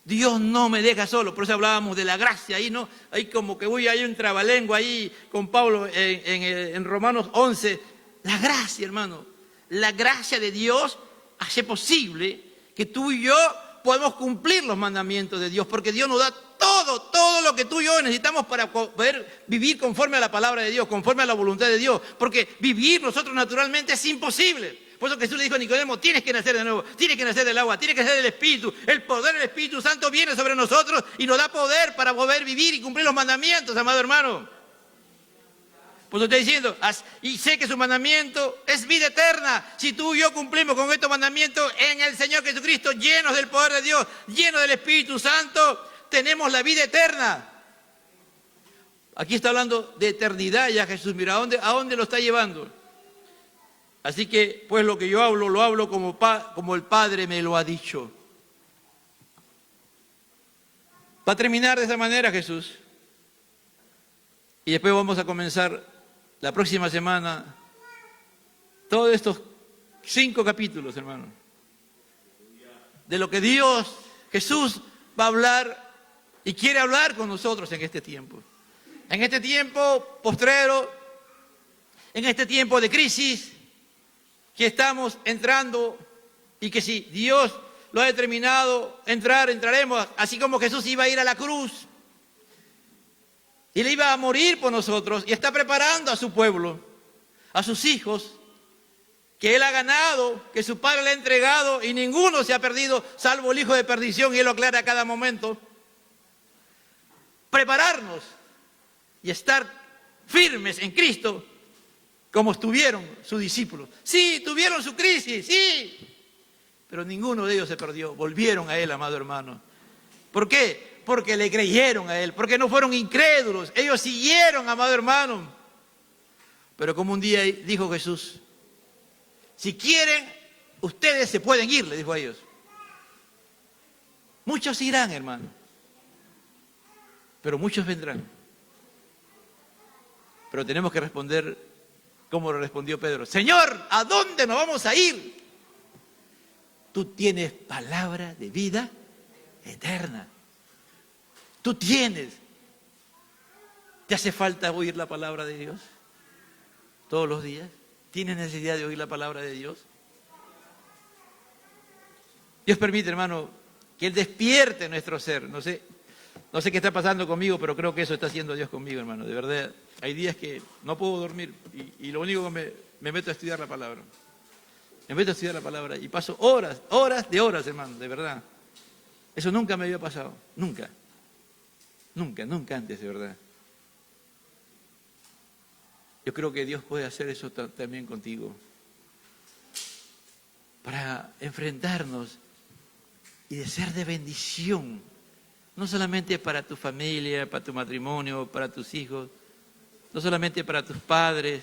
Dios no me deja solo. Por eso hablábamos de la gracia ahí, ¿no? Ahí como que hay un trabalengua ahí con Pablo en Romanos 11. La gracia, hermano. La gracia de Dios hace posible que tú y yo podamos cumplir los mandamientos de Dios. Porque Dios nos da todo lo que tú y yo necesitamos para poder vivir conforme a la palabra de Dios, conforme a la voluntad de Dios. Porque vivir nosotros naturalmente es imposible. Por eso Jesús le dijo a Nicodemo, tienes que nacer de nuevo, tienes que nacer del agua, tienes que nacer del Espíritu. El poder del Espíritu Santo viene sobre nosotros y nos da poder para poder vivir y cumplir los mandamientos, amado hermano. Pues estoy diciendo, y sé que su mandamiento es vida eterna. Si tú y yo cumplimos con estos mandamientos en el Señor Jesucristo, llenos del poder de Dios, llenos del Espíritu Santo, tenemos la vida eterna. Aquí está hablando de eternidad ya Jesús. Mira, ¿a dónde lo está llevando? Así que, pues lo que yo hablo, lo hablo como el Padre me lo ha dicho. Va a terminar de esa manera Jesús. Y después vamos a comenzar la próxima semana todos estos 5 capítulos, hermano. De lo que Jesús va a hablar y quiere hablar con nosotros en este tiempo. En este tiempo postrero, en este tiempo de crisis que estamos entrando, y que si Dios lo ha determinado, entraremos, así como Jesús iba a ir a la cruz y le iba a morir por nosotros, y está preparando a su pueblo, a sus hijos, que Él ha ganado, que su Padre le ha entregado, y ninguno se ha perdido, salvo el hijo de perdición, y Él lo aclara a cada momento. Prepararnos y estar firmes en Cristo, como estuvieron sus discípulos. Sí, tuvieron su crisis, sí, pero ninguno de ellos se perdió. Volvieron a Él, amado hermano. ¿Por qué? Porque le creyeron a Él, porque no fueron incrédulos. Ellos siguieron, amado hermano. Pero como un día dijo Jesús, si quieren, ustedes se pueden ir, le dijo a ellos. Muchos irán, hermano, pero muchos vendrán. Pero tenemos que responder como lo respondió Pedro. Señor, ¿a dónde nos vamos a ir? Tú tienes palabra de vida eterna. Tú tienes. ¿Te hace falta oír la palabra de Dios todos los días? ¿Tienes necesidad de oír la palabra de Dios? Dios permite, hermano, que Él despierte nuestro ser. No sé qué está pasando conmigo, pero creo que eso está haciendo Dios conmigo, hermano. De verdad, hay días que no puedo dormir y lo único que me meto a estudiar la palabra. Me meto a estudiar la palabra y paso horas, hermano, de verdad. Eso nunca me había pasado, nunca antes, de verdad. Yo creo que Dios puede hacer eso también contigo, para enfrentarnos y de ser de bendición no solamente para tu familia, para tu matrimonio, para tus hijos, no solamente para tus padres,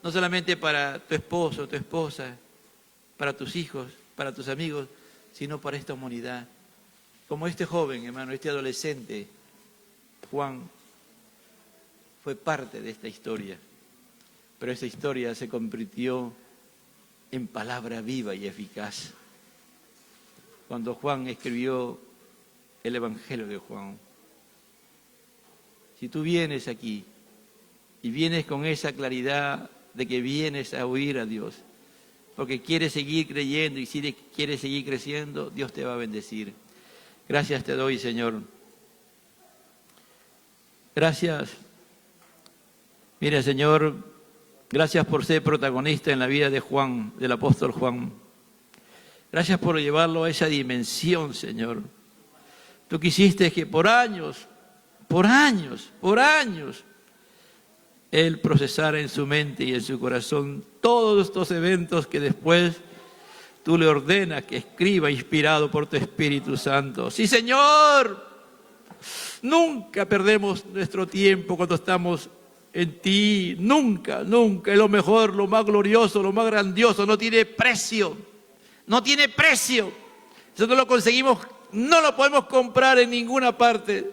no solamente para tu esposo, tu esposa, para tus hijos, para tus amigos, sino para esta humanidad. Como este joven, hermano, este adolescente, Juan, fue parte de esta historia, pero esta historia se convirtió en palabra viva y eficaz. Cuando Juan escribió el Evangelio de Juan, si tú vienes aquí y vienes con esa claridad de que vienes a oír a Dios, porque quieres seguir creyendo y si quieres seguir creciendo, Dios te va a bendecir. Gracias te doy, Señor. Gracias. Mira, Señor, gracias por ser protagonista en la vida de Juan, del apóstol Juan. Gracias por llevarlo a esa dimensión, Señor. Tú quisiste que por años, Él procesara en su mente y en su corazón todos estos eventos que después tú le ordenas que escriba inspirado por tu Espíritu Santo. Sí, Señor, nunca perdemos nuestro tiempo cuando estamos en ti, nunca. Es lo mejor, lo más glorioso, lo más grandioso, no tiene precio. Eso no lo conseguimos, no lo podemos comprar en ninguna parte.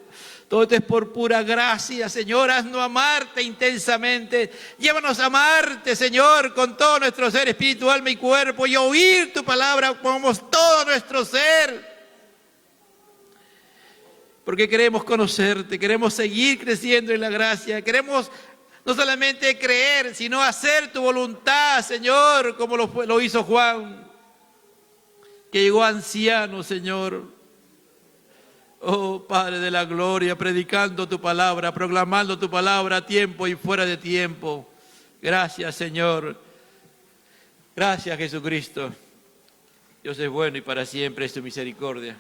Todo esto es por pura gracia, Señor. Haznos amarte intensamente. Llévanos a amarte, Señor, con todo nuestro ser, espíritu, alma y cuerpo, y oír tu palabra como todo nuestro ser. Porque queremos conocerte, queremos seguir creciendo en la gracia, queremos no solamente creer, sino hacer tu voluntad, Señor, como lo hizo Juan, que llegó anciano, Señor. Oh, Padre de la gloria, predicando tu palabra, proclamando tu palabra a tiempo y fuera de tiempo. Gracias, Señor. Gracias, Jesucristo. Dios es bueno y para siempre es tu misericordia.